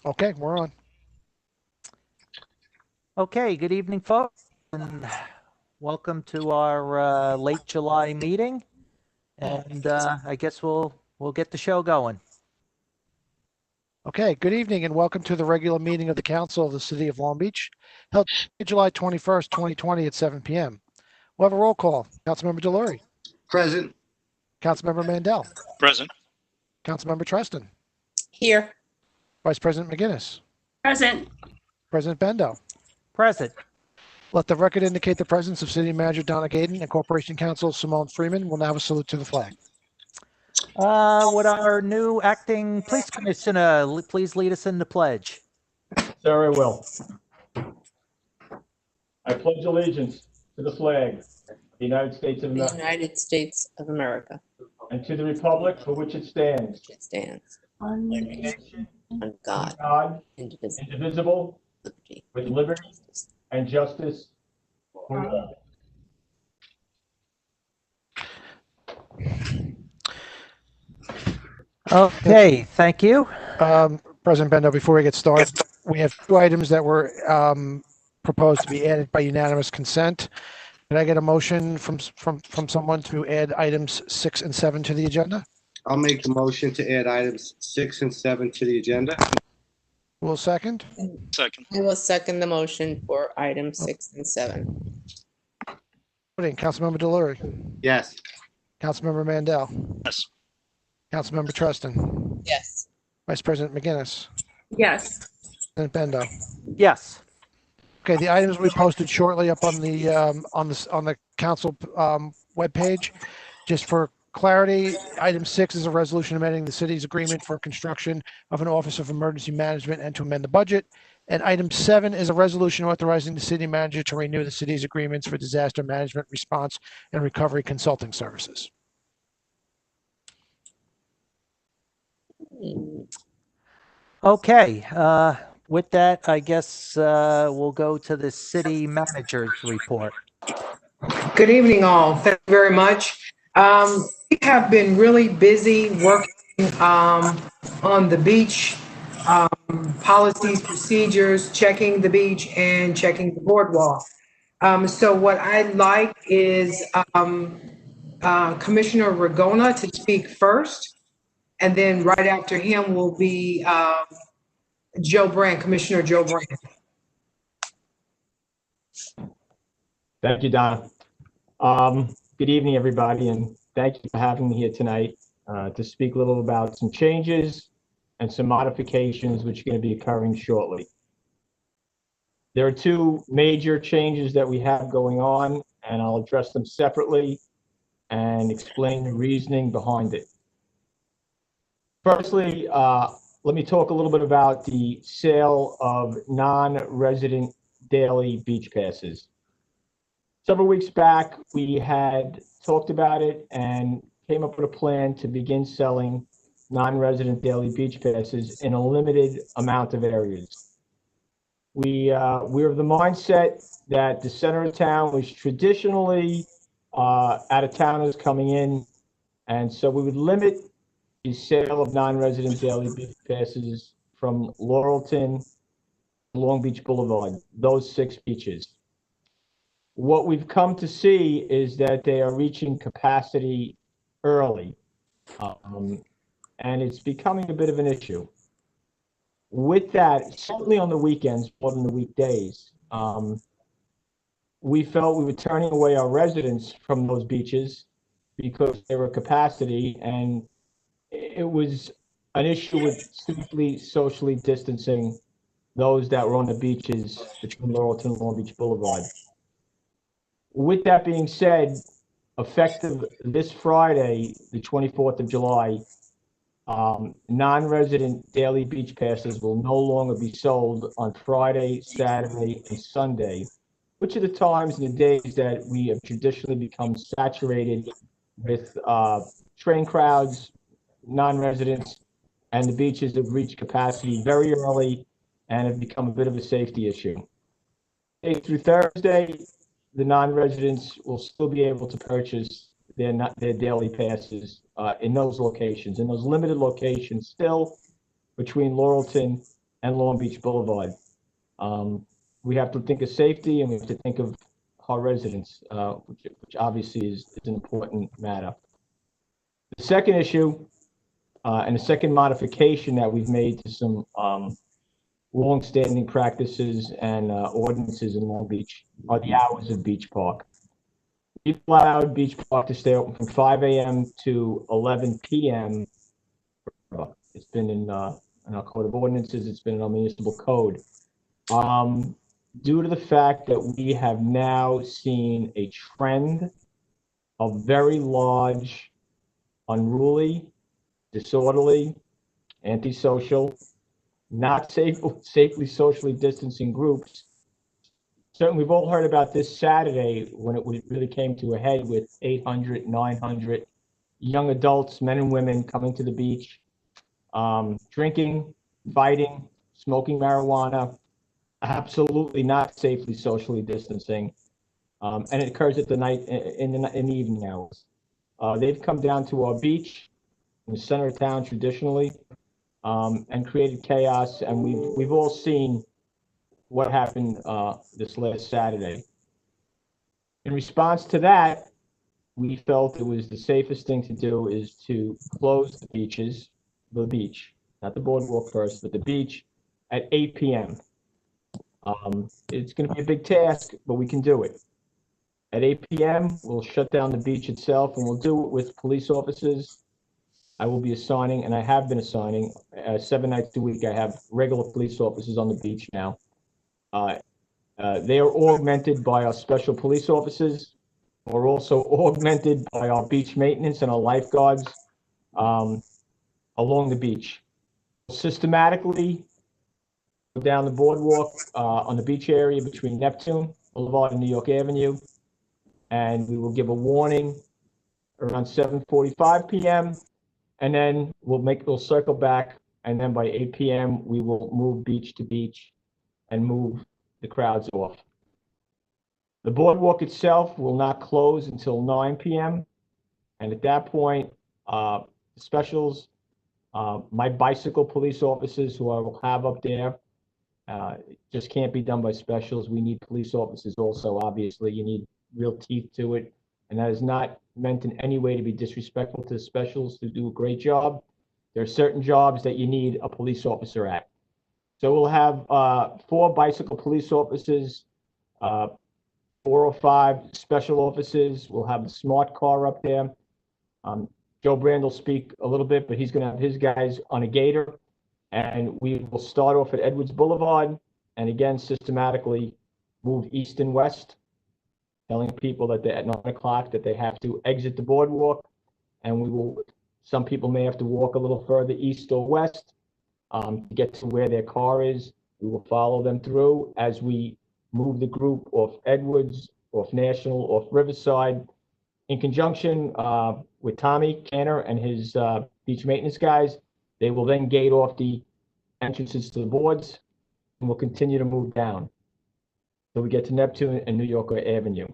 Okay, we're on. Okay, good evening, folks, and welcome to our late July meeting. And I guess we'll get the show going. Okay, good evening and welcome to the regular meeting of the Council of the City of Long Beach, held July 21st, 2020 at 7 p.m. We'll have a roll call. Councilmember Delory, Present. Councilmember Mandel, Present. Councilmember Treston, Here. Vice President McGinnis, Present. President Bendo. Present. Let the record indicate the presence of City Manager Donna Gaden and Corporation Counsel Simone Freeman. Will now have a salute to the flag. Would our new acting police commissioner please lead us in the pledge? Sir, I will. I pledge allegiance to the flag of the United States of The America United States of America. and to the republic for which it stands, It stands one nation, on God, God, indivisible, indivisible, liberty, with liberty and justice for all. Okay, thank you. President Bendo, before we get started, we have two items that were proposed to be added by unanimous consent. Can I get a motion from someone to add items 6 and 7 to the agenda? I'll make the motion to add items 6 and 7 to the agenda. Will second? Second. I will second the motion for items 6 and 7. Voting, Councilmember Delory, Yes. Councilmember Mandel, Yes. Councilmember Treston, Yes. Vice President McGinnis, Yes. President Bendo. Yes. Okay, the items will be posted shortly up on the council webpage. Just for clarity, item 6 is a resolution amending the city's agreement for construction of an Office of Emergency Management and to amend the budget. And item 7 is a resolution authorizing the city manager to renew the city's agreements for disaster management, response, and recovery consulting services. Okay, with that, I guess we'll go to the city manager's report. Good evening, all. Thank you very much. We have been really busy working on the beach policies, procedures, checking the beach and checking the boardwalk. So what I'd like is Commissioner Ragona to speak first, and then right after him will be Joe Brand, Commissioner Joe Brand. Thank you, Donna. Good evening, everybody, and thank you for having me here tonight to speak a little about some changes and some modifications which are going to be occurring shortly. There are two major changes that we have going on, and I'll address them separately and explain the reasoning behind it. Firstly, let me talk a little bit about the sale of non-resident daily beach passes. Several weeks back, we had talked about it and came up with a plan to begin selling non-resident daily beach passes in a limited amount of areas. We're of the mindset that the center of town was traditionally out-of-towners coming in, and so we would limit the sale of non-resident daily beach passes from Laurelton to Long Beach Boulevard, those 6 beaches. What we've come to see is that they are reaching capacity early, and it's becoming a bit of an issue. With that, certainly on the weekends more than the weekdays, we felt we were turning away our residents from those beaches because they were capacity, and it was an issue with simply socially distancing those that were on the beaches between Laurelton and Long Beach Boulevard. With that being said, effective this Friday, the 24th of July, non-resident daily beach passes will no longer be sold on Friday, Saturday, and Sunday, which are the times and the days that we have traditionally become saturated with train crowds, non-residents, and the beaches have reached capacity very early and have become a bit of a safety issue. Monday through Thursday, the non-residents will still be able to purchase their daily passes in those locations, in those limited locations still between Laurelton and Long Beach Boulevard. We have to think of safety, and we have to think of our residents, which obviously is an important matter. The second issue, and the second modification that we've made to some long-standing practices and ordinances in Long Beach are the hours of Beach Park. We've allowed Beach Park to stay open from 5 a.m. to 11 p.m. It's been in our code of ordinances. It's been in our municipal code. Due to the fact that we have now seen a trend of very large, unruly, disorderly, antisocial, not safely socially distancing groups. Certainly, we've all heard about this Saturday when it really came to a head with 800, 900 young adults, men and women, coming to the beach, drinking, fighting, smoking marijuana, absolutely not safely socially distancing, and it occurs at the night in the evening hours. They've come down to our beach in the center of town traditionally, and created chaos, and we've all seen what happened this last Saturday. In response to that, we felt it was the safest thing to do is to close the beach, not the boardwalk first, but the beach at 8 p.m. It's going to be a big task, but we can do it. At 8 p.m., we'll shut down the beach itself, and we'll do it with police officers. I will be assigning, and I have been assigning, 7 nights a week. I have regular police officers on the beach now. They are augmented by our special police officers. We're also augmented by our beach maintenance and our lifeguards along the beach. Systematically go down the boardwalk on the beach area between Neptune Boulevard and New York Avenue, and we will give a warning around 7:45 p.m. and then we'll circle back, and then by 8 p.m. we will move beach to beach and move the crowds off. The boardwalk itself will not close until 9 p.m. and at that point, specials, my bicycle police officers who I will have up there, just can't be done by specials. We need police officers also, obviously. You need real teeth to it, and that is not meant in any way to be disrespectful to the specials who do a great job. There are certain jobs that you need a police officer at. So we'll have 4 bicycle police officers, 4 or 5 special officers. We'll have the smart car up there. Joe Brand will speak a little bit, but he's going to have his guys on a gator. And we will start off at Edwards Boulevard and again systematically move east and west, telling people that at 9 o'clock that they have to exit the boardwalk, and some people may have to walk a little further east or west to get to where their car is. We will follow them through as we move the group off Edwards, off National, off Riverside, in conjunction with Tommy Canner and his beach maintenance guys. They will then gate off the entrances to the boards, and we'll continue to move down till we get to Neptune and New York Avenue.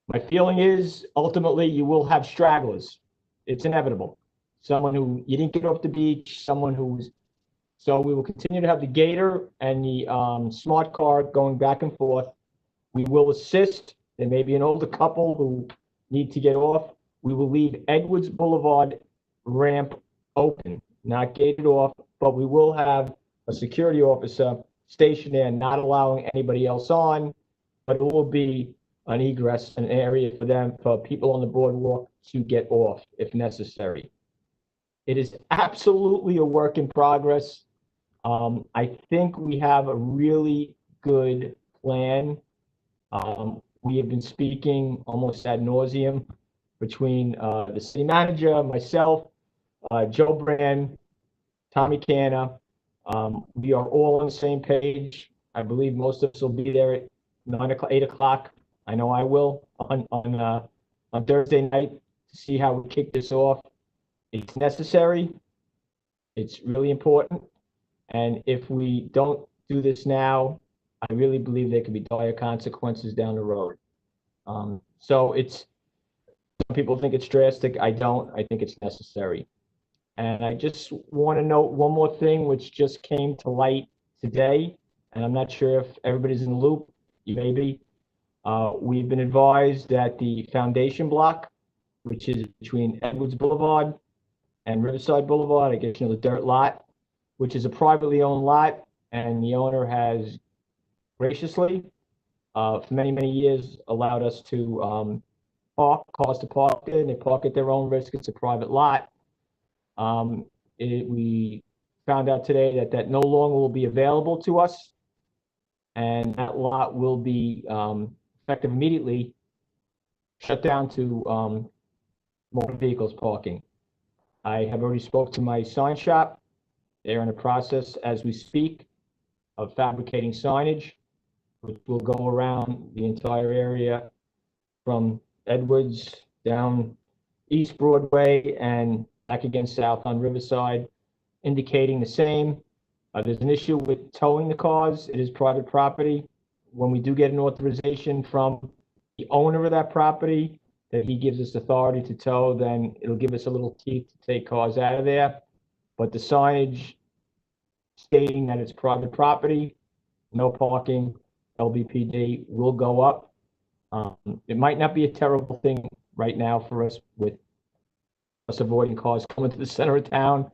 My feeling is, ultimately, you will have stragglers. It's inevitable. Someone who you didn't get off the beach, so we will continue to have the gator and the smart car going back and forth. We will assist. There may be an older couple who need to get off. We will leave Edwards Boulevard ramp open, not gated off, but we will have a security officer stationed there, not allowing anybody else on, but it will be an egress, an area for people on the boardwalk to get off if necessary. It is absolutely a work in progress. I think we have a really good plan. We have been speaking almost ad nauseum between the city manager, myself, Joe Brand, Tommy Canna. We are all on the same page. I believe most of us will be there at 8 o'clock. I know I will on Thursday night to see how we kick this off. It's necessary. It's really important. And if we don't do this now, I really believe there could be dire consequences down the road. So some people think it's drastic. I don't. I think it's necessary. And I just want to note one more thing, which just came to light today, and I'm not sure if everybody's in the loop. You may be. We've been advised that the foundation block, which is between Edwards Boulevard and Riverside Boulevard, I guess you know the dirt lot, which is a privately owned lot, and the owner has graciously, for many, many years, allowed us to park, cars to park in. They park at their own risk. It's a private lot. We found out today that that no longer will be available to us, and that lot will be effective immediately shut down to motor vehicles parking. I have already spoke to my sign shop. They're in the process, as we speak, of fabricating signage, which will go around the entire area from Edwards down East Broadway and back again south on Riverside, indicating the same. There's an issue with towing the cars. It is private property. When we do get an authorization from the owner of that property, that he gives us authority to tow, then it'll give us a little teeth to take cars out of there. But the signage stating that it's private property, no parking, LBPD will go up. It might not be a terrible thing right now for us with us avoiding cars coming to the center of town,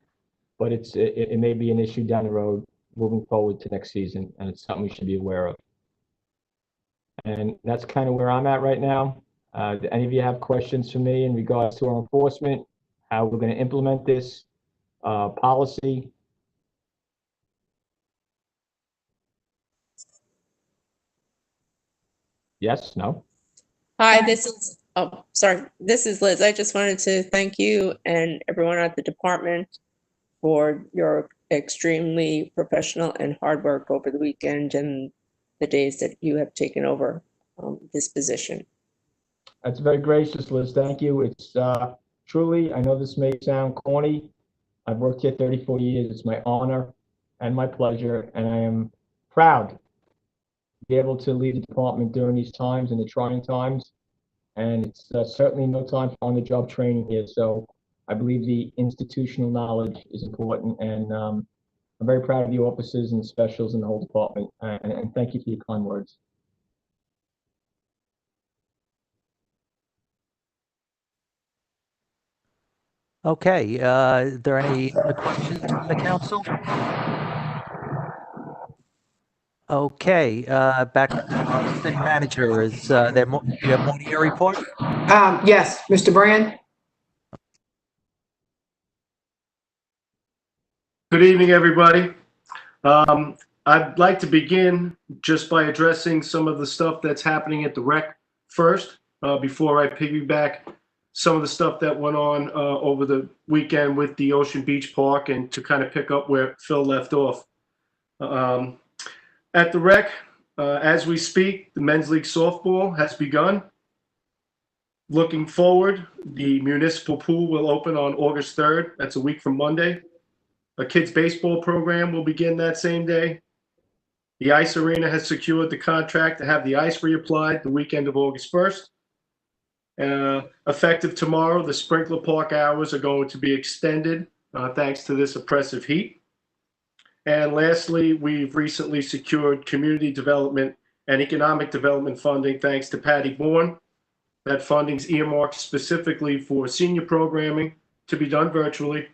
but it may be an issue down the road moving forward to next season, and it's something we should be aware of. And that's kind of where I'm at right now. Do any of you have questions for me in regards to our enforcement, how we're going to implement this policy? Yes, no? Hi, this is Liz. I just wanted to thank you and everyone at the department for your extremely professional and hard work over the weekend and the days that you have taken over this position. That's very gracious, Liz. Thank you. It's truly, I know this may sound corny. I've worked here 34 years. It's my honor and my pleasure, and I am proud to be able to lead the department during these times and the trying times. And it's certainly no time for on-the-job training here. So I believe the institutional knowledge is important, and I'm very proud of the officers and specials in the whole department. And thank you for your kind words. Okay, are there any other questions from the council? Okay, back to our city manager. Is there more, do you have more to your report? Yes, Mr. Brand? Good evening, everybody. I'd like to begin just by addressing some of the stuff that's happening at the rec first, before I piggyback some of the stuff that went on over the weekend with the Ocean Beach Park, and to kind of pick up where Phil left off. At the rec, as we speak, the men's league softball has begun. Looking forward, the municipal pool will open on August 3rd. That's a week from Monday. A kids baseball program will begin that same day. The ice arena has secured the contract to have the ice reapplied the weekend of August 1st. Effective tomorrow, the sprinkler park hours are going to be extended thanks to this oppressive heat. And lastly, we've recently secured community development and economic development funding thanks to Patty Bourne. That funding's earmarked specifically for senior programming to be done virtually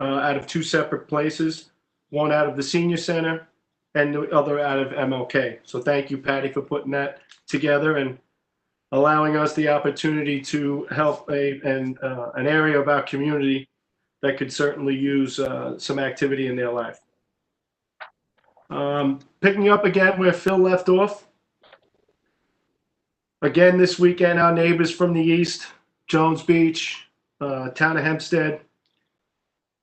out of two separate places, one out of the senior center and the other out of MLK. So thank you, Patty, for putting that together and allowing us the opportunity to help an area of our community that could certainly use some activity in their life. Picking up again where Phil left off. Again, this weekend, our neighbors from the east, Jones Beach, town of Hempstead,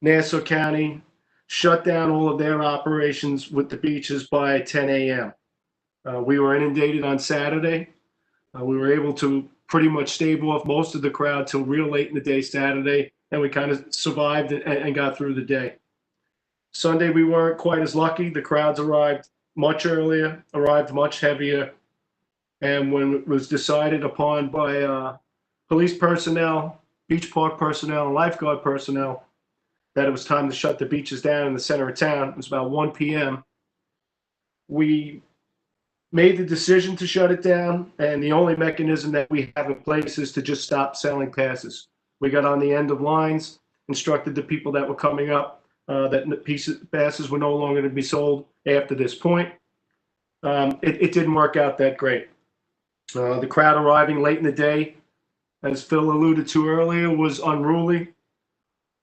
Nassau County, shut down all of their operations with the beaches by 10 a.m. We were inundated on Saturday. We were able to pretty much stave off most of the crowd till real late in the day Saturday, and we kind of survived and got through the day. Sunday, we weren't quite as lucky. The crowds arrived much earlier, arrived much heavier, and when it was decided upon by police personnel, beach park personnel, and lifeguard personnel that it was time to shut the beaches down in the center of town. It was about 1 p.m. We made the decision to shut it down, and the only mechanism that we have in place is to just stop selling passes. We got on the end of lines, instructed the people that were coming up that passes were no longer to be sold after this point. It didn't work out that great. The crowd arriving late in the day, as Phil alluded to earlier, was unruly.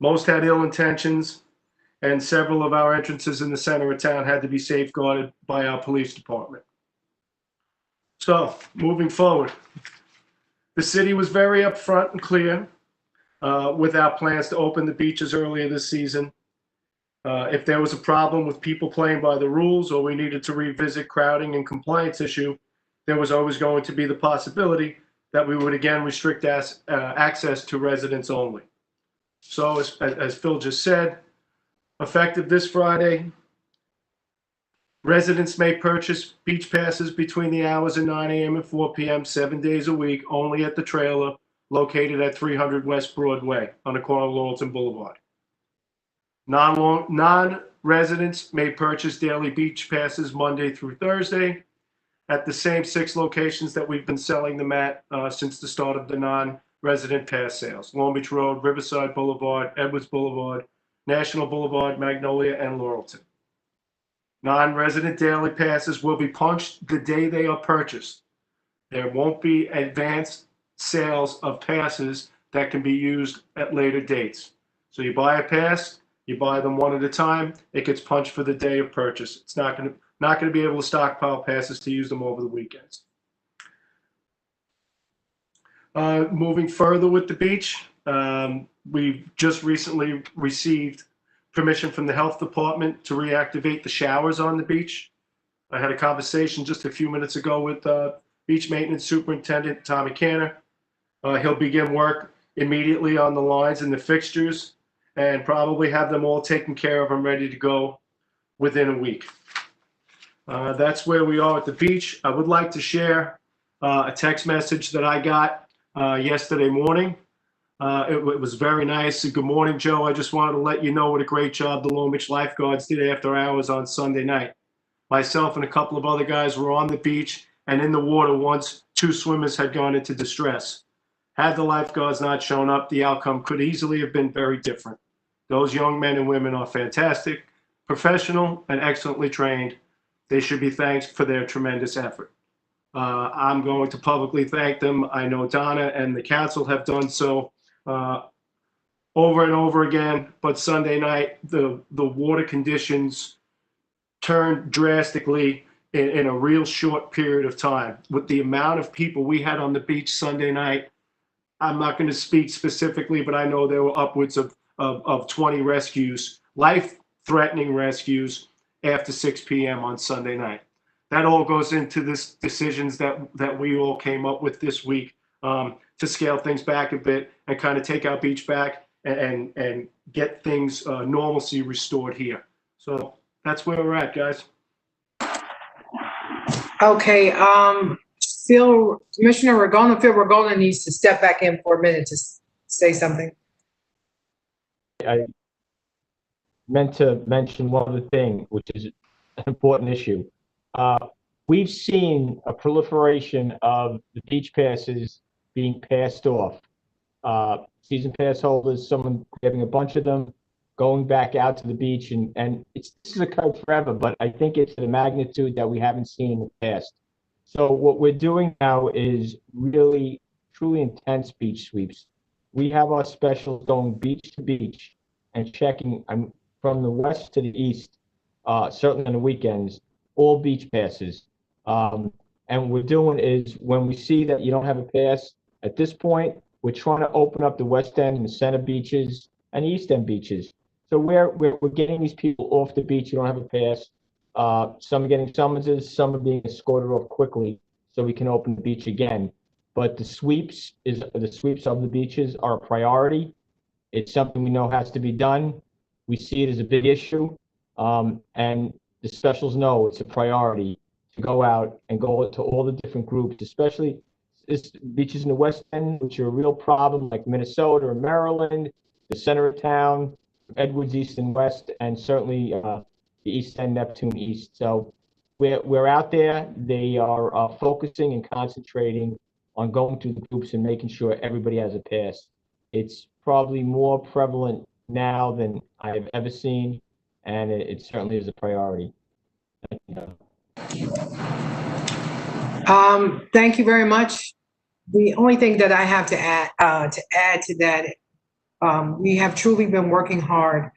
Most had ill intentions, and several of our entrances in the center of town had to be safeguarded by our police department. So, moving forward, the city was very upfront and clear with our plans to open the beaches earlier this season. If there was a problem with people playing by the rules or we needed to revisit crowding and compliance issue, there was always going to be the possibility that we would again restrict access to residents only. So as Phil just said, effective this Friday, residents may purchase beach passes between the hours of 9 a.m. and 4 p.m. 7 days a week only at the trailer located at 300 West Broadway on the corner of Laurelton Boulevard. Non-residents may purchase daily beach passes Monday through Thursday at the same 6 locations that we've been selling them at since the start of the non-resident pass sales: Long Beach Road, Riverside Boulevard, Edwards Boulevard, National Boulevard, Magnolia, and Laurelton. Non-resident daily passes will be punched the day they are purchased. There won't be advanced sales of passes that can be used at later dates. So you buy a pass, you buy them one at a time, it gets punched for the day of purchase. It's not going to be able to stockpile passes to use them over the weekends. Moving further with the beach, we've just recently received permission from the health department to reactivate the showers on the beach. I had a conversation just a few minutes ago with beach maintenance superintendent Tommy Canner. He'll begin work immediately on the lines and the fixtures and probably have them all taken care of and ready to go within a week. That's where we are at the beach. I would like to share a text message that I got yesterday morning. It was very nice. Good morning, Joe. I just wanted to let you know what a great job the Long Beach lifeguards did after hours on Sunday night. Myself and a couple of other guys were on the beach and in the water once 2 swimmers had gone into distress. Had the lifeguards not shown up, the outcome could easily have been very different. Those young men and women are fantastic, professional, and excellently trained. They should be thanked for their tremendous effort. I'm going to publicly thank them. I know Donna and the council have done so over and over again, but Sunday night, the water conditions turned drastically in a real short period of time. With the amount of people we had on the beach Sunday night, I'm not going to speak specifically, but I know there were upwards of 20 rescues, life-threatening rescues, after 6 p.m. on Sunday night. That all goes into this decisions that we all came up with this week to scale things back a bit and kind of take our beach back and get things normalcy restored here. So that's where we're at, guys. Okay, Commissioner Phil Regona needs to step back in for a minute to say something. I meant to mention one other thing, which is an important issue. We've seen a proliferation of the beach passes being passed off. Season pass holders, someone having a bunch of them, going back out to the beach, and this has occurred forever, but I think it's a magnitude that we haven't seen in the past. So what we're doing now is really, truly intense beach sweeps. We have our specials going beach to beach and checking from the west to the east, certainly on the weekends, all beach passes. And what we're doing is when we see that you don't have a pass, at this point, we're trying to open up the west end and the center beaches and the east end beaches. So we're getting these people off the beach who don't have a pass. Some are getting summonses, some are being escorted off quickly so we can open the beach again. But the sweeps of the beaches are a priority. It's something we know has to be done. We see it as a big issue. And the specials know it's a priority to go out and go to all the different groups, especially beaches in the West End, which are a real problem, like Minnesota or Maryland, the center of town. Edwards East and West, and certainly the East End Neptune East. So we're out there. They are focusing and concentrating on going through the groups and making sure everybody has a pass. It's probably more prevalent now than I've ever seen, and it certainly is a priority. Thank you. Thank you very much. The only thing that I have to add to that, we have truly been working hard.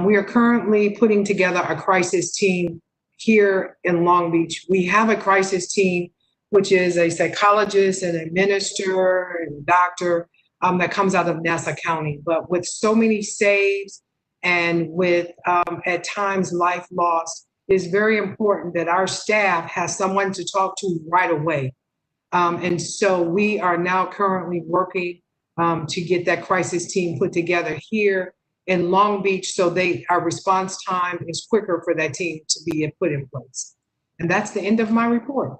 We are currently putting together a crisis team here in Long Beach. We have a crisis team, which is a psychologist and a minister and a doctor that comes out of Nassau County. But with so many saves and with at times life lost, it's very important that our staff has someone to talk to right away. And so we are now currently working to get that crisis team put together here in Long Beach, so our response time is quicker for that team to be put in place. And that's the end of my report.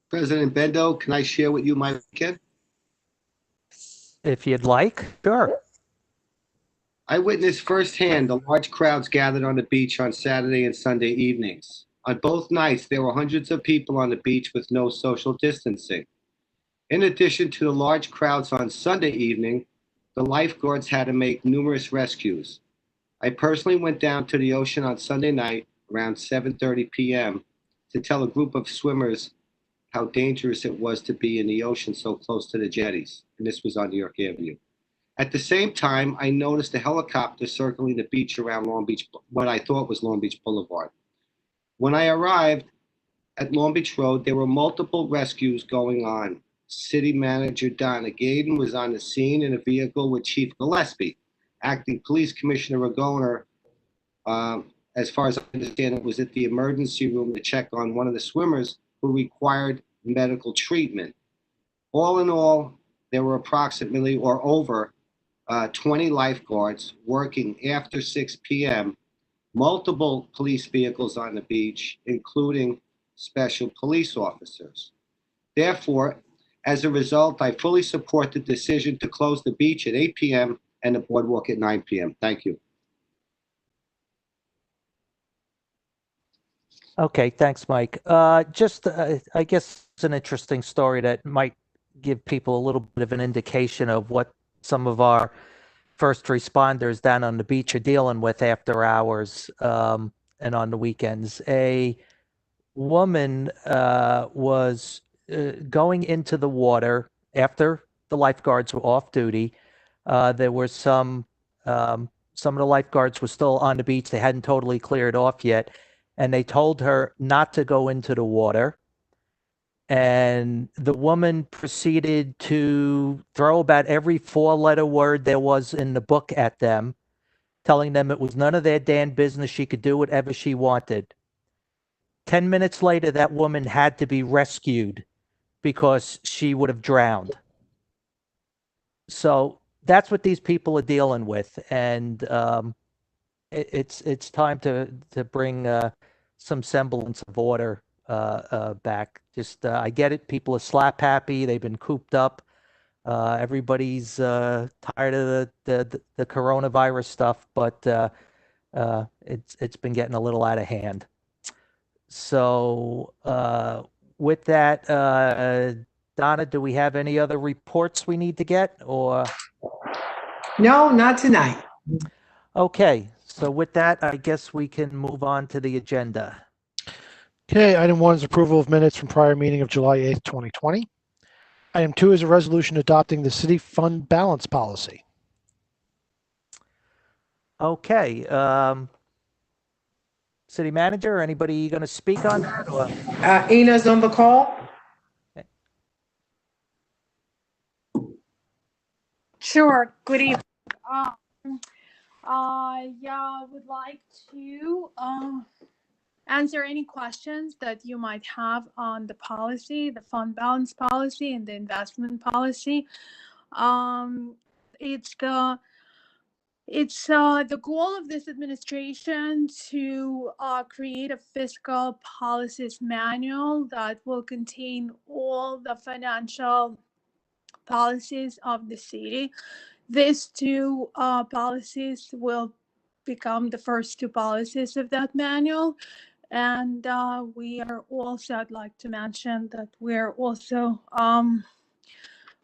President Bendo, can I share with you my weekend? If you'd like, sure. I witnessed firsthand the large crowds gathered on the beach on Saturday and Sunday evenings. On both nights, there were hundreds of people on the beach with no social distancing. In addition to the large crowds on Sunday evening, the lifeguards had to make numerous rescues. I personally went down to the ocean on Sunday night around 7:30 p.m. to tell a group of swimmers how dangerous it was to be in the ocean so close to the jetties, and this was on New York Avenue. At the same time, I noticed a helicopter circling the beach around Long Beach, what I thought was Long Beach Boulevard. When I arrived at Long Beach Road, there were multiple rescues going on. City Manager Donna Gaden was on the scene in a vehicle with Chief Gillespie. Acting Police Commissioner Ragoner, as far as I understand it, was at the emergency room to check on one of the swimmers who required medical treatment. All in all, there were approximately or over 20 lifeguards working after 6 p.m., multiple police vehicles on the beach, including special police officers. Therefore, as a result, I fully support the decision to close the beach at 8 p.m. and the boardwalk at 9 p.m. Thank you. Okay, thanks, Mike. I guess it's an interesting story that might give people a little bit of an indication of what some of our first responders down on the beach are dealing with after hours and on the weekends. A woman was going into the water after the lifeguards were off duty. There were some of the lifeguards were still on the beach. They hadn't totally cleared off yet. And they told her not to go into the water. And the woman proceeded to throw about every 4-letter word there was in the book at them, telling them it was none of their damn business. She could do whatever she wanted. 10 minutes later, that woman had to be rescued because she would have drowned. So that's what these people are dealing with. And it's time to bring some semblance of order back. Just I get it. People are slap happy. They've been cooped up. Everybody's tired of the coronavirus stuff, but it's been getting a little out of hand. So with that, Donna, do we have any other reports we need to get, or? No, not tonight. Okay, so with that, I guess we can move on to the agenda. Okay, item 1 is approval of minutes from prior meeting of July 8th, 2020. Item 2 is a resolution adopting the city fund balance policy. Okay, city manager, anybody going to speak on that? Or? Ina's on the call. Sure. Good evening. I would like to answer any questions that you might have on the policy, the fund balance policy and the investment policy. It's the goal of this administration to create a fiscal policies manual that will contain all the financial policies of the city. These two policies will become the first two policies of that manual. And we are also, I'd like to mention that we're also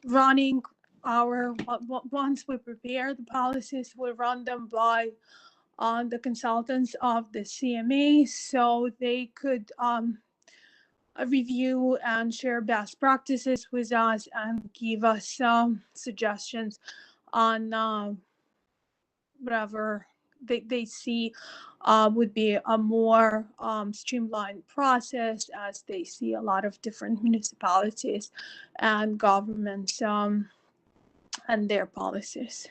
running our, once we prepare the policies, we run them by the consultants of the CMA so they could review and share best practices with us and give us some suggestions on whatever they see would be a more streamlined process, as they see a lot of different municipalities and governments and their policies.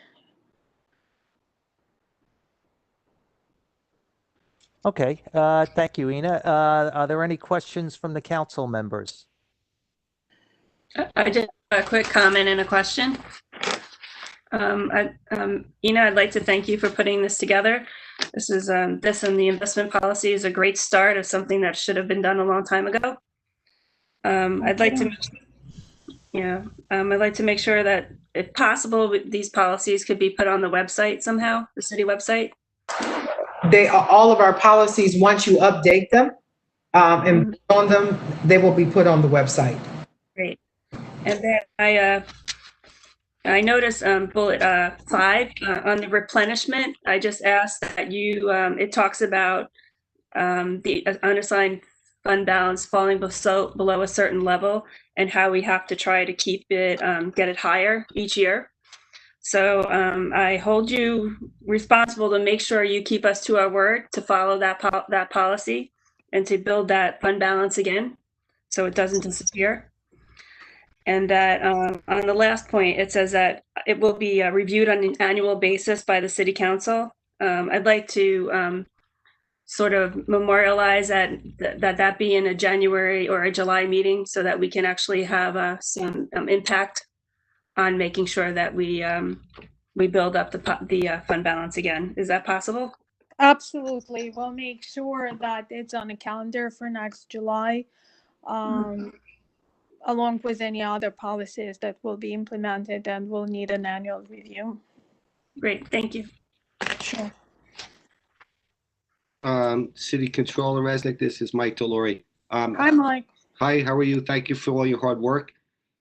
Okay, thank you, Ina. Are there any questions from the council members? I just have a quick comment and a question. Ina, I'd like to thank you for putting this together. This is this and the investment policy is a great start of something that should have been done a long time ago. I'd like to, I'd like to make sure that, if possible, these policies could be put on the website somehow, the city website. They are all of our policies. Once you update them and on them, they will be put on the website. Great. And then I noticed bullet 5 on the replenishment. I just asked that you, it talks about the unassigned fund balance falling below a certain level and how we have to try to keep it, get it higher each year. So I hold you responsible to make sure you keep us to our word to follow that policy and to build that fund balance again so it doesn't disappear. And that on the last point, it says that it will be reviewed on an annual basis by the city council. I'd like to sort of memorialize that be in a January or a July meeting so that we can actually have some impact on making sure that we build up the fund balance again. Is that possible? Absolutely. We'll make sure that it's on the calendar for next July, along with any other policies that will be implemented and will need an annual review. Great, thank you. Sure. City Controller Resnick, this is Mike Delory. Hi, Mike. Hi, how are you? Thank you for all your hard work.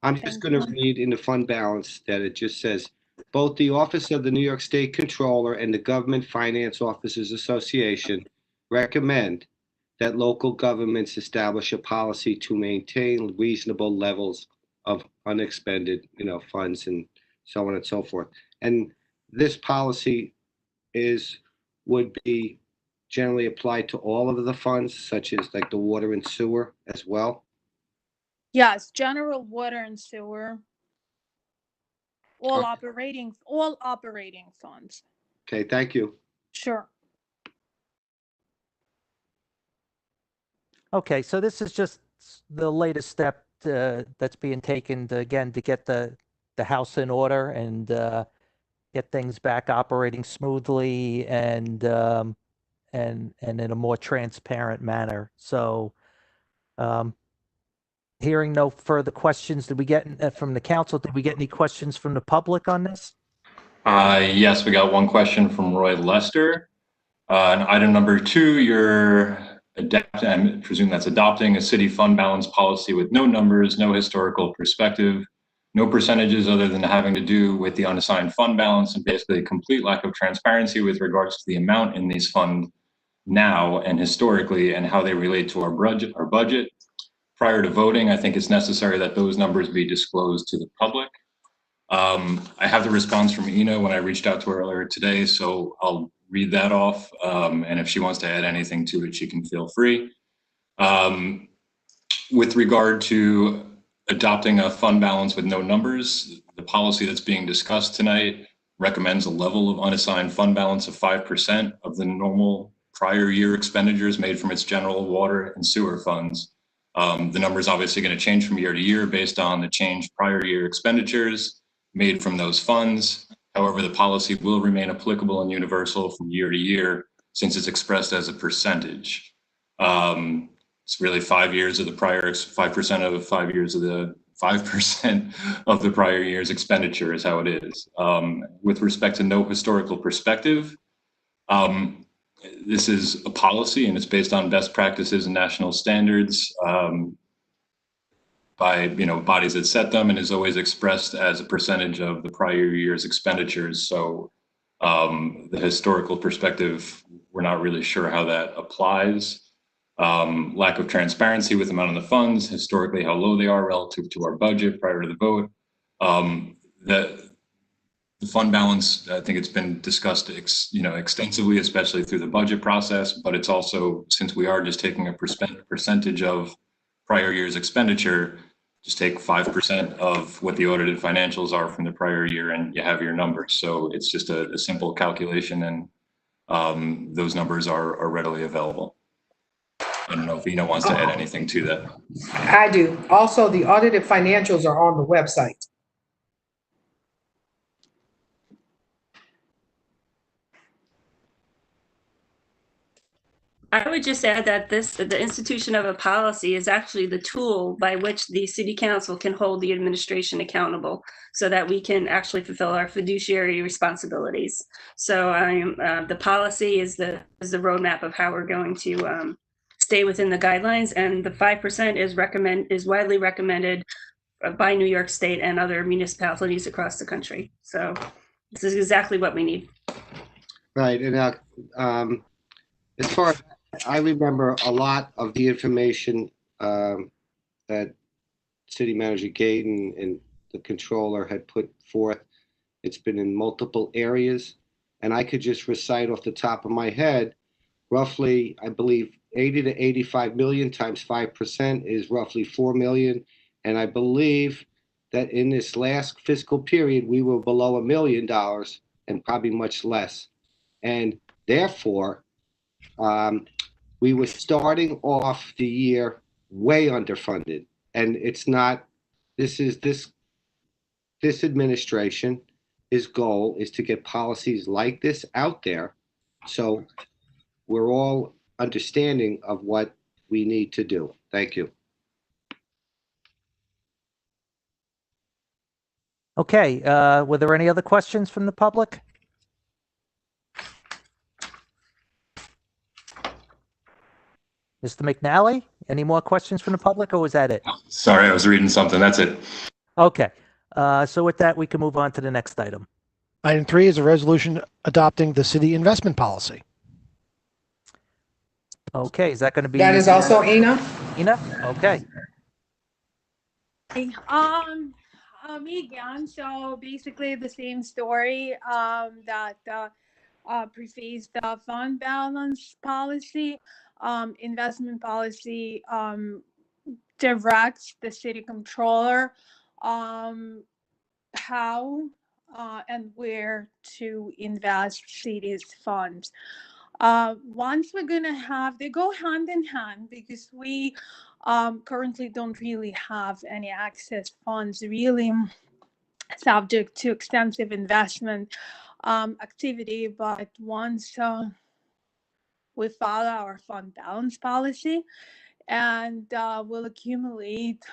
I'm just Thank going to you. read in the fund balance that it just says, both the Office of the New York State Controller and the Government Finance Officers Association recommend that local governments establish a policy to maintain reasonable levels of unexpended, funds and so on and so forth. And this policy would be generally applied to all of the funds, such as like the water and sewer as well. Yes, general water and sewer, all operating funds. Okay, thank you. Sure. Okay, so this is just the latest step that's being taken to get the house in order and get things back operating smoothly and in a more transparent manner. So, hearing no further questions, did we get from the council? Did we get any questions from the public on this? Yes, we got one question from Roy Lester. On item number 2, you're I presume that's adopting a city fund balance policy with no numbers, no historical perspective, no percentages other than having to do with the unassigned fund balance, and basically a complete lack of transparency with regards to the amount in these funds now and historically and how they relate to our budget. Prior to voting, I think it's necessary that those numbers be disclosed to the public. I have the response from Ina when I reached out to her earlier today, so I'll read that off. And if she wants to add anything to it, she can feel free. With regard to adopting a fund balance with no numbers, the policy that's being discussed tonight recommends a level of unassigned fund balance of 5% of the normal prior year expenditures made from its general water and sewer funds. The number is obviously going to change from year to year based on the changed prior year expenditures made from those funds. However, the policy will remain applicable and universal from year to year since it's expressed as a percentage. It's really 5 years of the prior, 5% of 5 years of the 5% of the prior year's expenditure is how it is. With respect to no historical perspective, this is a policy and it's based on best practices and national standards by bodies that set them, and is always expressed as a percentage of the prior year's expenditures. So the historical perspective, we're not really sure how that applies. Lack of transparency with the amount of the funds, historically how low they are relative to our budget prior to the vote. The fund balance, I think it's been discussed extensively, especially through the budget process, but it's also, since we are just taking a percentage of prior year's expenditure, just take 5% of what the audited financials are from the prior year and you have your numbers. So it's just a simple calculation, and those numbers are readily available. I don't know if Ina wants to add anything to that. I do. Also, the audited financials are on the website. I would just add that the institution of a policy is actually the tool by which the city council can hold the administration accountable so that we can actually fulfill our fiduciary responsibilities. So the policy is the roadmap of how we're going to stay within the guidelines, and the 5% is widely recommended by New York State and other municipalities across the country. So this is exactly what we need. Right, and as far as I remember, a lot of the information that City Manager Gayton and the controller had put forth, it's been in multiple areas, and I could just recite off the top of my head, roughly, I believe 80 to 85 million times 5% is roughly 4 million, and I believe that in this last fiscal period, we were below $1 million and probably much less, and therefore, we were starting off the year way underfunded, and it's not. This administration, his goal is to get policies like this out there, so we're all understanding of what we need to do. Thank you. Okay, were there any other questions from the public? Mr. McNally, any more questions from the public, or was that it? Sorry, I was reading something. That's it. Okay, so with that, we can move on to the next item. Item 3 is a resolution adopting the city investment policy. Okay, is that going to be? That is also Ina. Ina? Okay. Me again. So basically the same story that prefaced the fund balance policy. Investment policy directs the city controller how and where to invest city's funds. Once we're gonna have, they go hand in hand, because we currently don't really have any access funds really subject to extensive investment activity. But once we follow our fund balance policy and will accumulate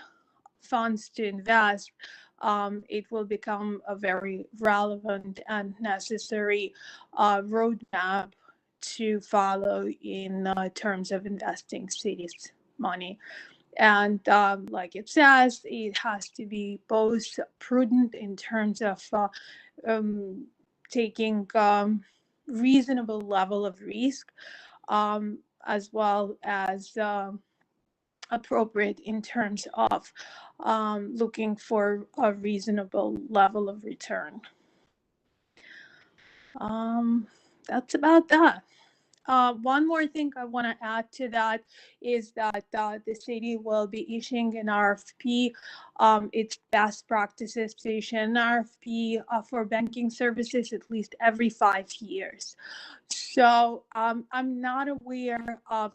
funds to invest, it will become a very relevant and necessary roadmap to follow in terms of investing city's money. And like it says, it has to be both prudent in terms of taking reasonable level of risk, as well as appropriate in terms of looking for a reasonable level of return. That's about that. One more thing I want to add to that is that the city will be issuing an RFP. It's best practices to issue an RFP for banking services at least every 5 years. So I'm not aware of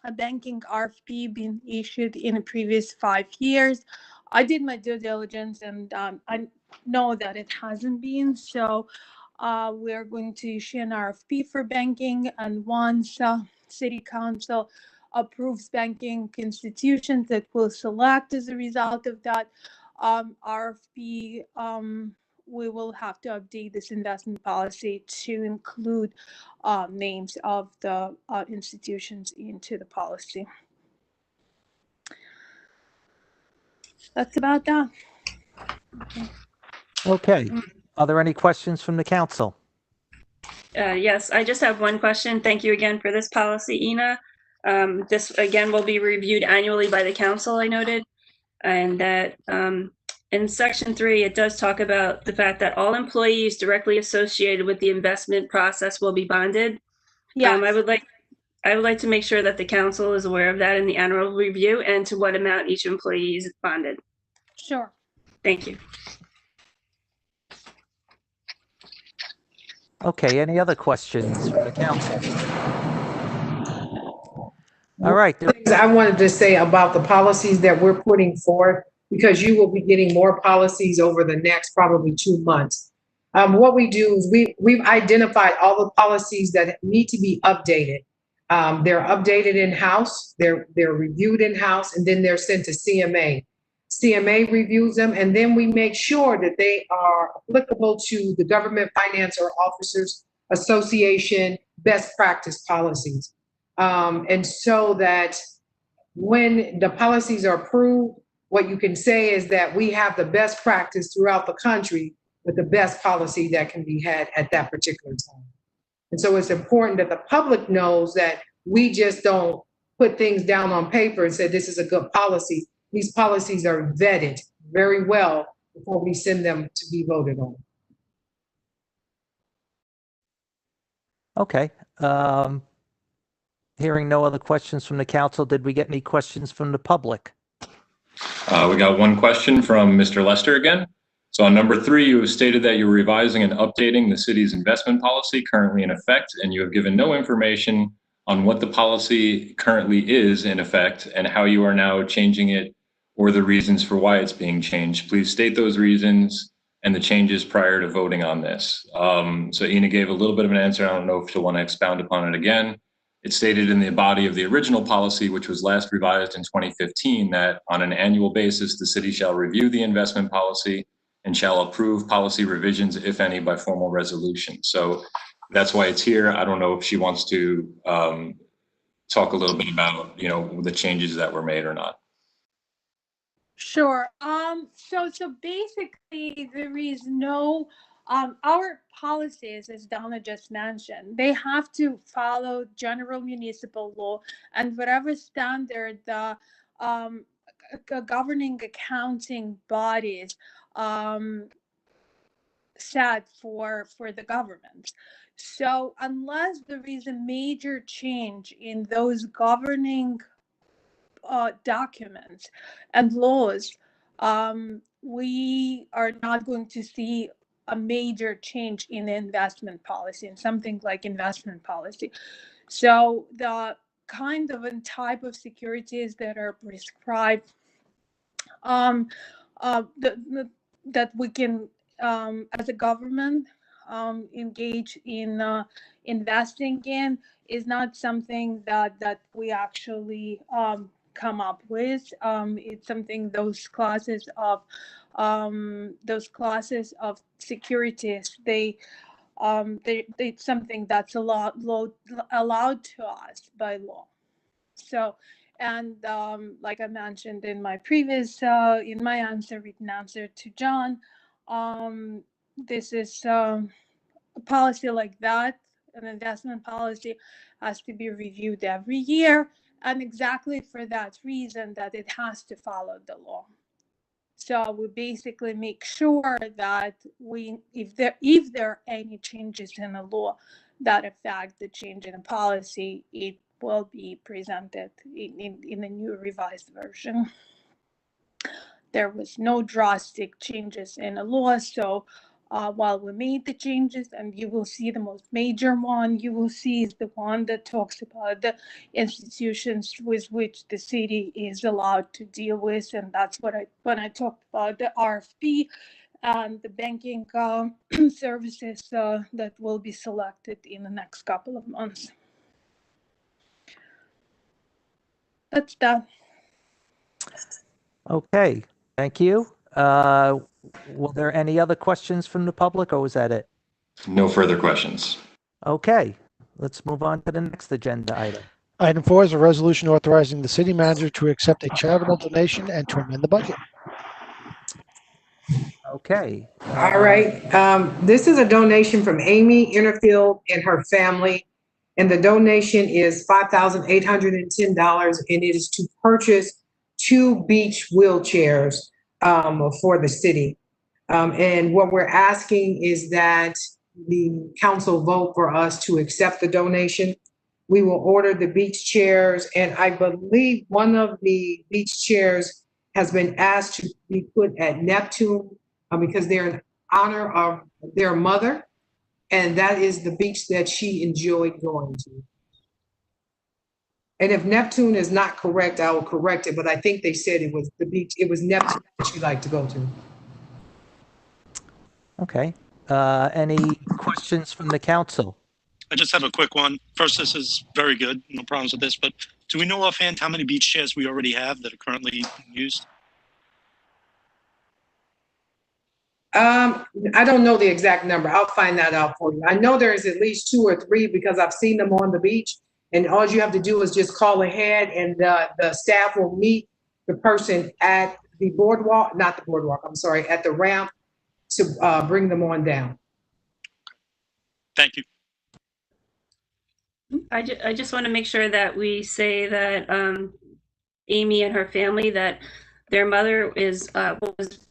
a banking RFP being issued in the previous 5 years. I did my due diligence, and I know that it hasn't been. So we're going to issue an RFP for banking, and once City Council approves banking institutions that will select as a result of that RFP. We will have to update this investment policy to include names of the institutions into the policy. That's about that. Okay. Are there any questions from the council? Yes, I just have one question. Thank you again for this policy, Ina. This again will be reviewed annually by the council, I noted. And that in section 3, it does talk about the fact that all employees directly associated with the investment process will be bonded. Yeah. I would like to make sure that the council is aware of that in the annual review and to what amount each employee is bonded. Sure. Thank you. Okay, any other questions from the council? All right. Things I wanted to say about the policies that we're putting forth, because you will be getting more policies over the next probably 2 months. What we do is we've identified all the policies that need to be updated. They're updated in-house, they're reviewed in-house, and then they're sent to CMA. CMA reviews them, and then we make sure that they are applicable to the Government Finance or Officers Association best practice policies. And so that when the policies are approved, what you can say is that we have the best practice throughout the country with the best policy that can be had at that particular time. And so it's important that the public knows that we just don't put things down on paper and say, this is a good policy. These policies are vetted very well before we send them to be voted on. Okay. Hearing no other questions from the council, did we get any questions from the public? We got one question from Mr. Lester again. So on number 3, you have stated that you're revising and updating the city's investment policy currently in effect, and you have given no information on what the policy currently is in effect and how you are now changing it or the reasons for why it's being changed. Please state those reasons and the changes prior to voting on this. So Ina gave a little bit of an answer. I don't know if she'll want to expound upon it again. It's stated in the body of the original policy, which was last revised in 2015, that on an annual basis, the city shall review the investment policy and shall approve policy revisions, if any, by formal resolution. So that's why it's here. I don't know if she wants to talk a little bit about, the changes that were made or not. Sure. So basically there is no, our policies, as Donna just mentioned, they have to follow general municipal law and whatever standard the governing accounting bodies set for the government. So unless there is a major change in those governing documents and laws, we are not going to see a major change in the investment policy, in something like investment policy. So the kind of and type of securities that are prescribed, that we can, as a government, engage in investing in is not something that we actually come up with. It's something those classes of securities, it's something that's allowed to us by law. So, and like I mentioned in my previous in my written answer to John, this is a policy like that. An investment policy has to be reviewed every year, and exactly for that reason, that it has to follow the law. So we basically make sure that if there are any changes in the law that affect the change in the policy, it will be presented in a new revised version. There was no drastic changes in the law, so while we made the changes, and you will see the most major one you will see is the one that talks about the institutions with which the city is allowed to deal with, and that's what when I talked about the RFP and the banking services that will be selected in the next couple of months. That's done. Okay, thank you. Were there any other questions from the public, or was that it? No further questions. Okay, let's move on to the next agenda item. Item 4 is a resolution authorizing the city manager to accept a charitable donation and to amend the budget. Okay. All right, this is a donation from Amy Innerfield and her family. And the donation is $5,810, and it is to purchase 2 beach wheelchairs for the city. And what we're asking is that the council vote for us to accept the donation. We will order the beach chairs, and I believe one of the beach chairs has been asked to be put at Neptune because they're in honor of their mother. And that is the beach that she enjoyed going to. And if Neptune is not correct, I will correct it, but I think they said it was the beach, it was Neptune that she liked to go to. Okay. Any questions from the council? I just have a quick one. First, this is very good. No problems with this, but do we know offhand how many beach chairs we already have that are currently used? I don't know the exact number. I'll find that out for you. I know there's at least 2 or 3 because I've seen them on the beach. And all you have to do is just call ahead, and the staff will meet the person at the boardwalk, not the boardwalk, I'm sorry, at the ramp to bring them on down. Thank you. I just want to make sure that we say that Amy and her family, that their mother was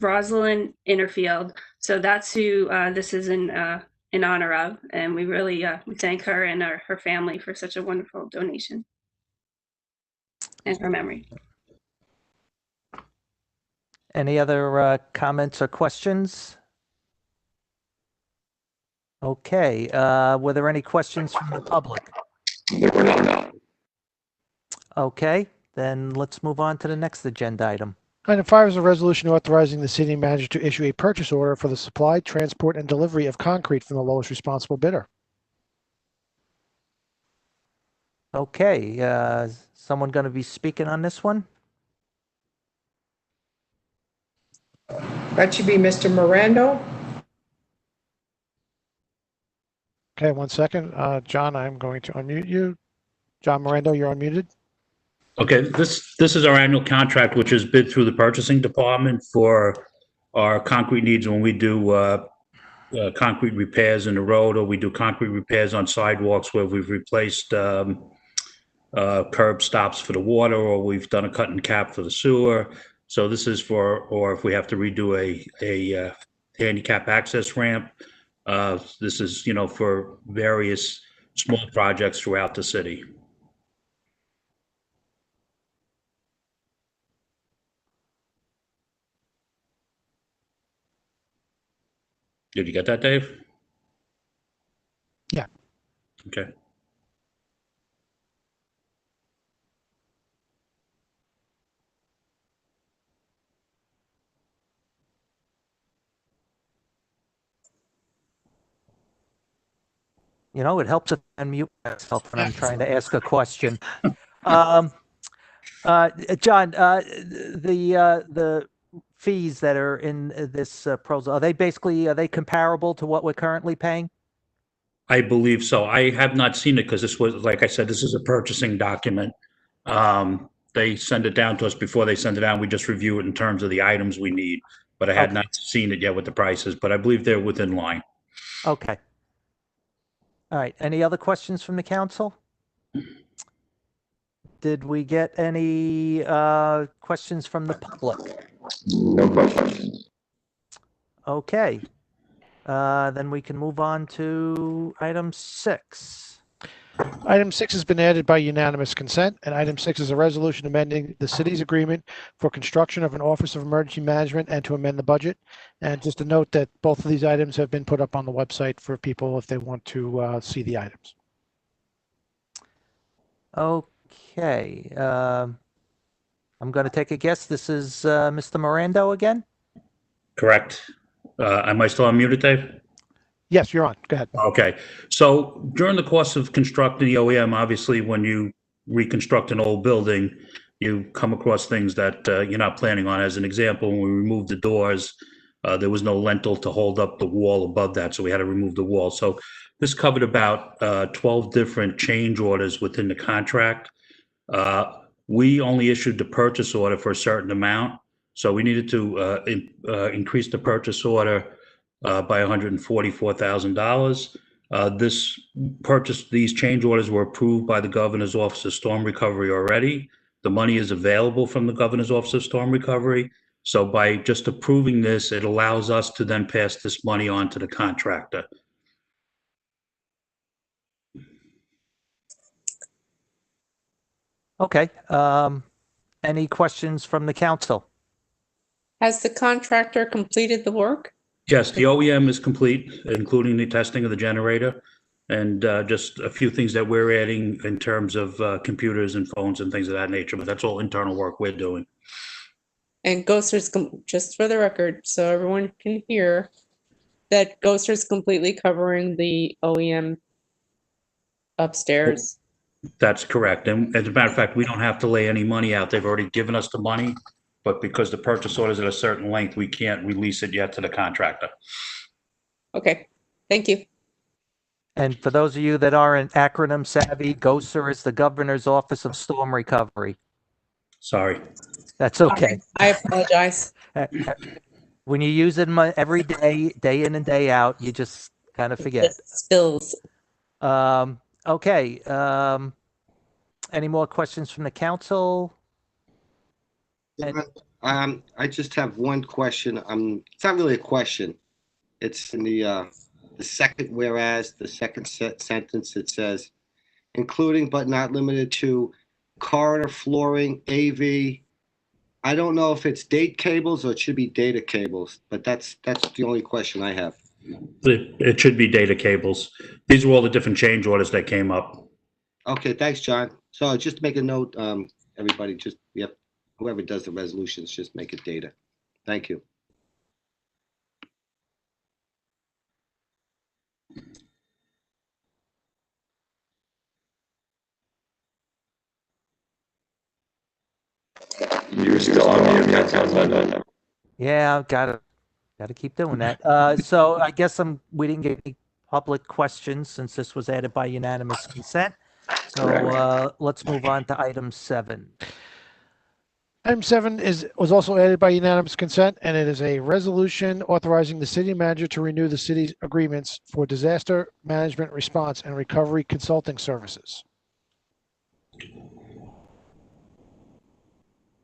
Rosalind Innerfield. So that's who this is in honor of. And we really we thank her and her family for such a wonderful donation and her memory. Any other comments or questions? Okay. Were there any questions from the public? There were none, no. Okay, then let's move on to the next agenda item. Item 5 is a resolution authorizing the city manager to issue a purchase order for the supply, transport, and delivery of concrete from the lowest responsible bidder. Okay, someone going to be speaking on this one? That should be Mr. Miranda. Okay, 1 second. John, I'm going to unmute you. John Morando, you're unmuted. Okay, this is our annual contract, which is bid through the purchasing department for our concrete needs when we do concrete repairs in the road, or we do concrete repairs on sidewalks where we've replaced curb stops for the water, or we've done a cut and cap for the sewer. So this is for, or if we have to redo a handicap access ramp. This is, for various small projects throughout the city. Did you get that, Dave? Yeah. Okay. It helps if I unmute myself when I'm trying to ask a question. John, the fees that are in this proposal, are they comparable to what we're currently paying? I believe so. I have not seen it because this was, like I said, this is a purchasing document. They send it down to us before they send it out. We just review it in terms of the items we need, but I had not seen it yet with the prices, but I believe they're within line. Okay. All right. Any other questions from the council? Did we get any questions from the public? No questions. Okay. Then we can move on to item 6. Item 6 has been added by unanimous consent, and item 6 is a resolution amending the city's agreement for construction of an Office of Emergency Management and to amend the budget. And just a note that both of these items have been put up on the website for people if they want to see the items. Okay. I'm going to take a guess. This is Mr. Mirando again? Correct. Am I still unmuted, Dave? Yes, you're on. Go ahead. Okay. So during the course of constructing the OEM, obviously, when you reconstruct an old building, you come across things that you're not planning on. As an example, when we removed the doors, there was no lintel to hold up the wall above that, so we had to remove the wall. So this covered about 12 different change orders within the contract. We only issued the purchase order for a certain amount, so we needed to increase the purchase order by $144,000. These change orders were approved by the Governor's Office of Storm Recovery already. The money is available from the Governor's Office of Storm Recovery. So by just approving this, it allows us to then pass this money on to the contractor. Okay. Any questions from the council? Has the contractor completed the work? Yes, the OEM is complete, including the testing of the generator, and just a few things that we're adding in terms of computers and phones and things of that nature, but that's all internal work we're doing. And Ghoster's, just for the record, so everyone can hear, that Ghoster's completely covering the OEM upstairs. That's correct. And as a matter of fact, we don't have to lay any money out. They've already given us the money, but because the purchase order is at a certain length, we can't release it yet to the contractor. Okay, thank you. And for those of you that aren't acronym savvy, GOSER is the Governor's Office of Storm Recovery. Sorry. That's okay. I apologize. When you use it every day, day in and day out, you just kind of forget. Spills. Okay. Any more questions from the council? I just have one question. It's not really a question. It's in the second whereas, the second sentence. It says, including but not limited to corridor flooring, AV. I don't know if it's date cables or it should be data cables, but that's the only question I have. It should be data cables. These are all the different change orders that came up. Okay, thanks, John. So just to make a note, everybody, whoever does the resolutions, just make it data. Thank you. You're still on mute, Councilman. Yeah, gotta keep doing that. So I guess we didn't get any public questions since this was added by unanimous consent. So let's move on to item 7. Item 7 was also added by unanimous consent, and it is a resolution authorizing the city manager to renew the city's agreements for disaster management response and recovery consulting services.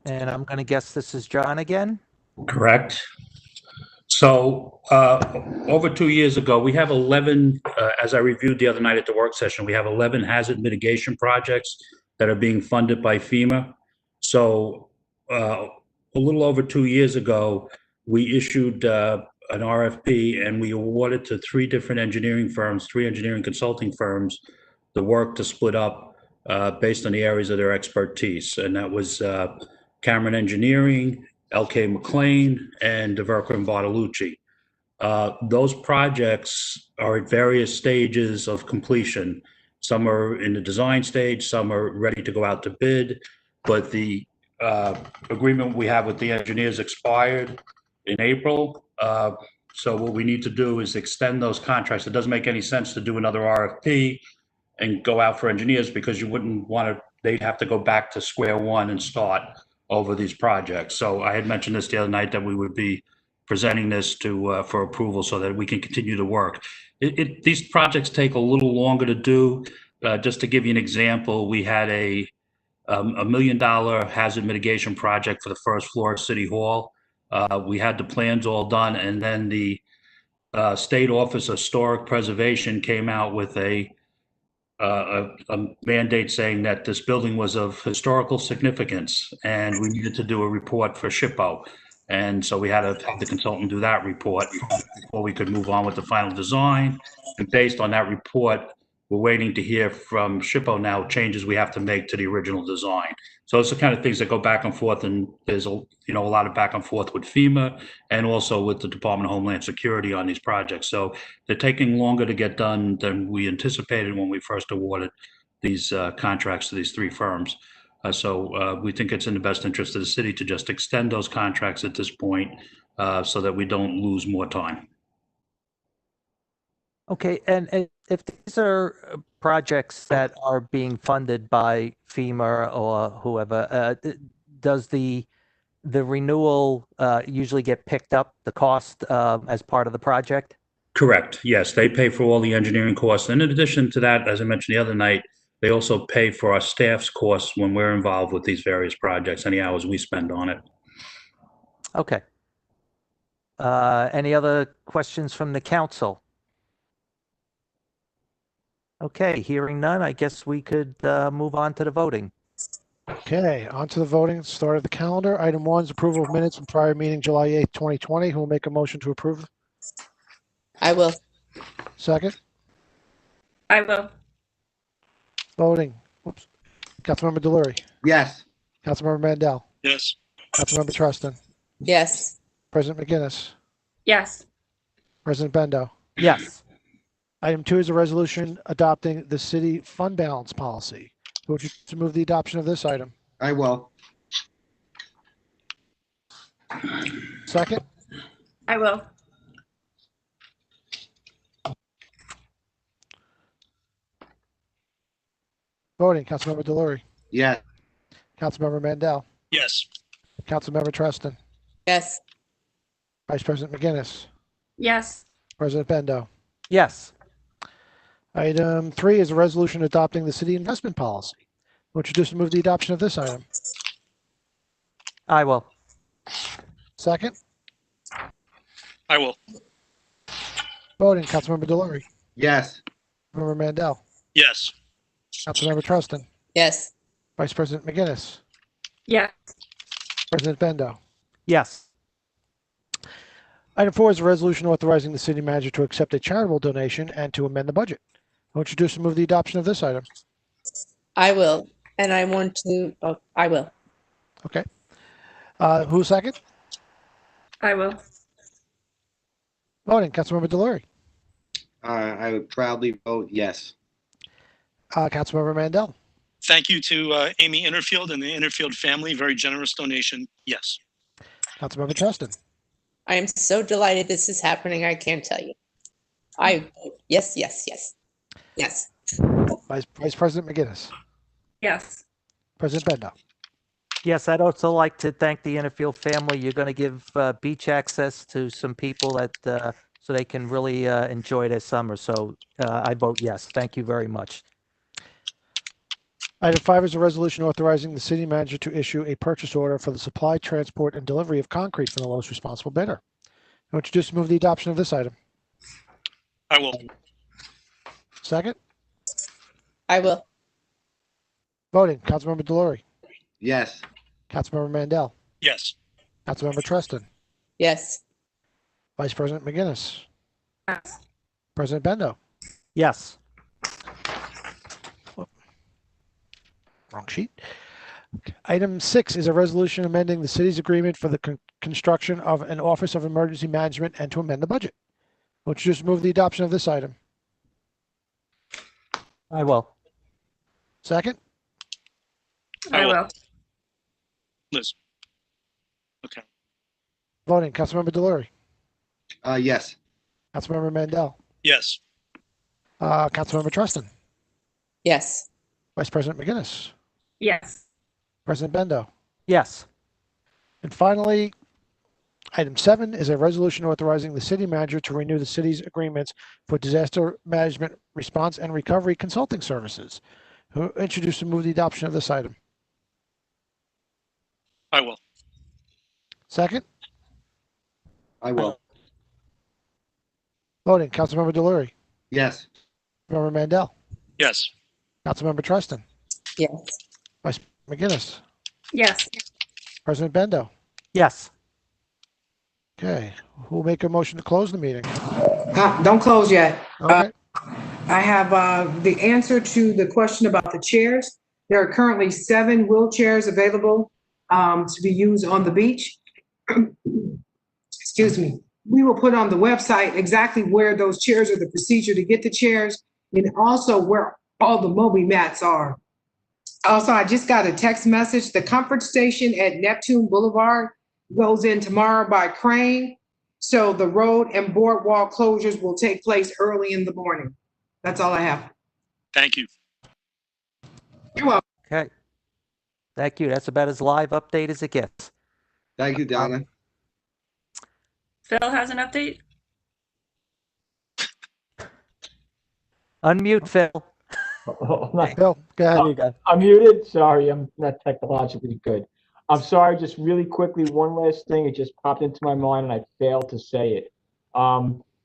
And I'm going to guess this is John again. Correct. So over 2 years ago, we have 11, as I reviewed the other night at the work session, we have 11 hazard mitigation projects that are being funded by FEMA. So a little over 2 years ago, we issued an RFP and we awarded to 3 different engineering firms, 3 engineering consulting firms, the work to split up based on the areas of their expertise. And that was Cameron Engineering, LK McLean, and DeVerca and Bartolucci. Those projects are at various stages of completion. Some are in the design stage, some are ready to go out to bid, but the agreement we have with the engineers expired in April. So what we need to do is extend those contracts. It doesn't make any sense to do another RFP and go out for engineers because you wouldn't want to, they'd have to go back to square one and start over these projects. So I had mentioned this the other night that we would be presenting this for approval so that we can continue to work. These projects take a little longer to do. Just to give you an example, we had a $1 million hazard mitigation project for the first floor of City Hall. We had the plans all done, and then the State Office of Historic Preservation came out with a mandate saying that this building was of historical significance and we needed to do a report for SHPO. And so we had to have the consultant do that report before we could move on with the final design. And based on that report, we're waiting to hear from SHPO now changes we have to make to the original design. So it's the kind of things that go back and forth, and there's a lot of back and forth with FEMA and also with the Department of Homeland Security on these projects. So they're taking longer to get done than we anticipated when we first awarded these contracts to these 3 firms. So we think it's in the best interest of the city to just extend those contracts at this point so that we don't lose more time. Okay, and if these are projects that are being funded by FEMA or whoever, does the renewal usually get picked up, the cost as part of the project? Correct. Yes, they pay for all the engineering costs. And in addition to that, as I mentioned the other night, they also pay for our staff's costs when we're involved with these various projects, any hours we spend on it. Okay. Any other questions from the council? Okay, hearing none, I guess we could move on to the voting. Okay, on to the voting. Start of the calendar. Item 1 is approval of minutes from prior meeting, July 8th, 2020. Who will make a motion to approve? I will. Second. I will. Voting. Whoops. Councilmember Delury. Yes. Councilmember Mandel. Yes. Councilmember Treston. Yes. President McGinnis. Yes. President Bendo. Yes. Item 2 is a resolution adopting the city fund balance policy. Who would you to move the adoption of this item? I will. Second. I will. Voting. Councilmember Delury. Yes. Councilmember Mandel. Yes. Councilmember Treston. Yes. Vice President McGinnis. Yes. President Bendo. Yes. Item 3 is a resolution adopting the city investment policy. Who would you to move the adoption of this item? I will. Second. I will. Voting. Councilmember Delury. Yes. Councilmember Mandel. Yes. Councilmember Treston. Yes. Vice President McGinnis. Yes. President Bendo. Yes. Item 4 is a resolution authorizing the city manager to accept a charitable donation and to amend the budget. Who would you to move the adoption of this item? I will. And I want to, oh, I will. Okay. Who's second? I will. Voting. Councilmember Delury. I would proudly vote yes. Councilmember Mandel. Thank you to Amy Innerfield and the Innerfield family. Very generous donation. Yes. Councilmember Treston. I am so delighted this is happening. I can't tell you. Yes, yes, yes. Yes. Vice President McGinnis. Yes. President Bendo. Yes, I'd also like to thank the Innerfield family. You're going to give beach access to some people that so they can really enjoy their summer. So I vote yes. Thank you very much. Item 5 is a resolution authorizing the city manager to issue a purchase order for the supply, transport, and delivery of concrete from the lowest responsible bidder. Who would you just move the adoption of this item? I will. Second. I will. Voting. Councilmember Delury. Yes. Councilmember Mandel. Yes. Councilmember Treston. Yes. Vice President McGinnis. Yes. President Bendo. Yes. Wrong sheet. Item 6 is a resolution amending the city's agreement for the construction of an Office of Emergency Management and to amend the budget. Would you just move the adoption of this item? I will. Second. I will. Liz. Okay. Voting. Councilmember Delury. Yes. Councilmember Mandel. Yes. Councilmember Treston. Yes. Vice President McGinnis. Yes. President Bendo. Yes. And finally, item 7 is a resolution authorizing the city manager to renew the city's agreements for disaster management response and recovery consulting services. Who introduced and move the adoption of this item? I will. Second. I will. Voting. Councilmember Delury. Yes. Councilmember Mandel. Yes. Councilmember Treston. Yes. Vice McGinnis. Yes. President Bendo. Yes. Okay. Who will make a motion to close the meeting? Don't close yet. Okay. I have the answer to the question about the chairs. There are currently 7 wheelchairs available to be used on the beach. Excuse me. We will put on the website exactly where those chairs are, the procedure to get the chairs, and also where all the Moby mats are. Also, I just got a text message. The comfort station at Neptune Boulevard goes in tomorrow by crane. So the road and boardwalk closures will take place early in the morning. That's all I have. Thank you. You're welcome. Okay. Thank you. That's about as live update as it gets. Thank you, Donna. Phil has an update? Unmute, Phil. Bill, go ahead. There you go. I'm muted. Sorry, I'm not technologically good. I'm sorry, just really quickly, one last thing. It just popped into my mind and I failed to say it.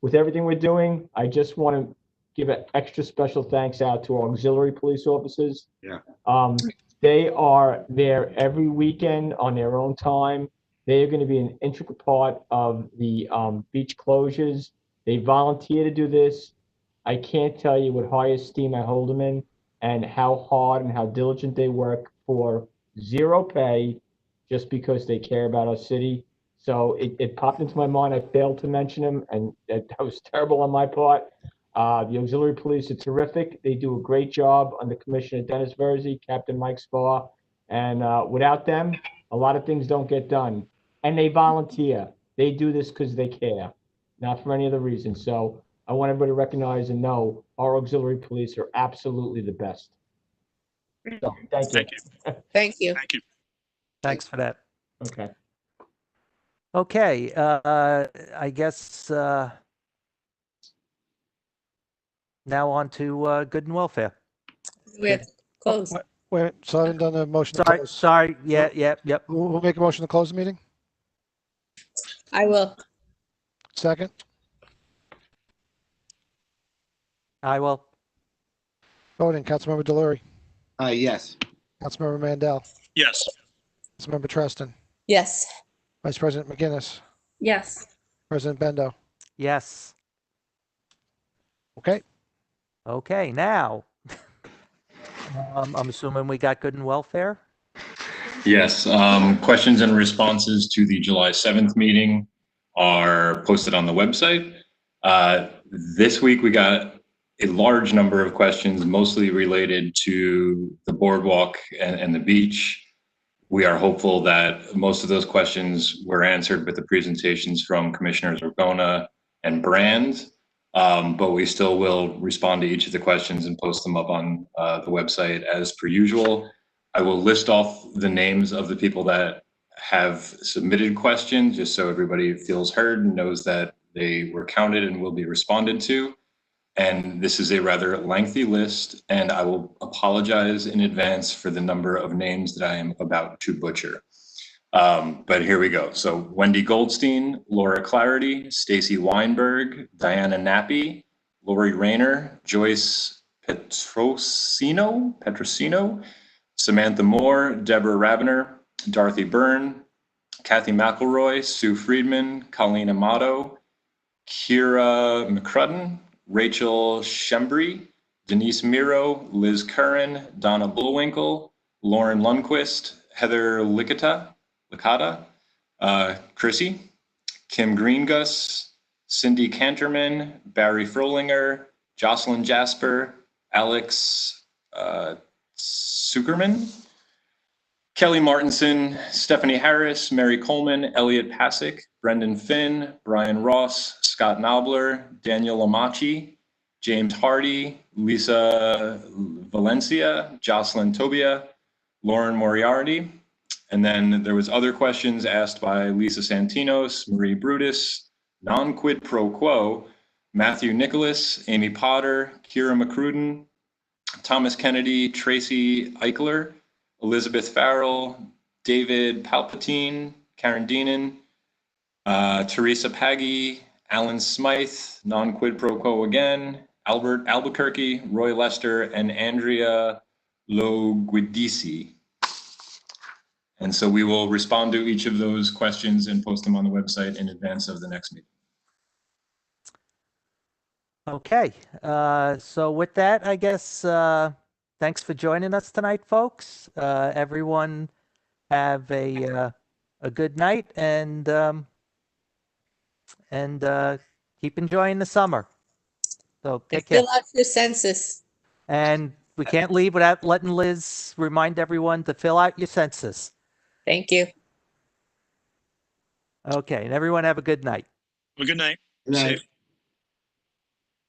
With everything we're doing, I just want to give an extra special thanks out to our auxiliary police officers. Yeah. They are there every weekend on their own time. They are going to be an intricate part of the beach closures. They volunteer to do this. I can't tell you what high esteem I hold them in and how hard and how diligent they work for zero pay just because they care about our city. So it popped into my mind. I failed to mention them, and that was terrible on my part. The auxiliary police are terrific. They do a great job under Commissioner Dennis Verzi, Captain Mike Spa, and without them, a lot of things don't get done. And they volunteer. They do this because they care, not for any other reason. So I want everybody to recognize and know our auxiliary police are absolutely the best. So, thank you. Thank you. Thank you. Thank you. Thanks for that. Okay. Okay. I guess now on to good and welfare. We have to close. Wait, so I haven't done a motion to Sorry. close. Sorry. Yeah. Yep. We'll make a motion to close the meeting. I will. Second. I will. Voting, Councilmember Delory, Yes. Councilmember Mandel, Yes. Councilmember Treston, Yes. Vice President McGinnis, Yes. President Bendo. Yes. Okay, Okay. Now, I'm assuming we got good and welfare. Yes, questions and responses to the July 7th meeting are posted on the website. This week we got a large number of questions, mostly related to the boardwalk and the beach. We are hopeful that most of those questions were answered with the presentations from Commissioners Orgona and Brand, but we still will respond to each of the questions and post them up on the website as per usual. I will list off the names of the people that have submitted questions, just so everybody feels heard and knows that they were counted and will be responded to. And this is a rather lengthy list, and I will apologize in advance for the number of names that I am about to butcher. But here we go. So Wendy Goldstein, Laura Clarity, Stacy Weinberg, Diana Nappi, Lori Rayner, Joyce Petrosino, Samantha Moore, Deborah Ravener, Dorothy Byrne, Kathy McElroy, Sue Friedman, Colleen Amato, Kira McCrudden, Rachel Shembri, Denise Miro, Liz Curran, Donna Bullwinkle, Lauren Lundquist, Heather Licata, Chrissy, Kim Greengus, Cindy Canterman, Barry Frolinger, Jocelyn Jasper, Alex Zuckerman, Kelly Martinson, Stephanie Harris, Mary Coleman, Elliot Pasick, Brendan Finn, Brian Ross, Scott Nobler, Daniel Lamachi, James Hardy, Lisa Valencia, Jocelyn Tobia, Lauren Moriarty. And then there was other questions asked by Lisa Santinos, Marie Brutus, Non Quid Pro Quo, Matthew Nicholas, Amy Potter, Kira McCruden, Thomas Kennedy, Tracy Eichler, Elizabeth Farrell, David Palpatine, Karen Deenan, Teresa Paggi, Alan Smythe, Non Quid Pro Quo again, Albert Albuquerque, Roy Lester, and Andrea Loguidisi. And so we will respond to each of those questions and post them on the website in advance of the next meeting. Okay. So with that, I guess, thanks for joining us tonight, folks. Everyone have a good night and keep enjoying the summer. So take care. Fill out your census. And we can't leave without letting Liz remind everyone to fill out your census. Thank you. Okay, and everyone have a good night. Well, good night. Good night. Safe.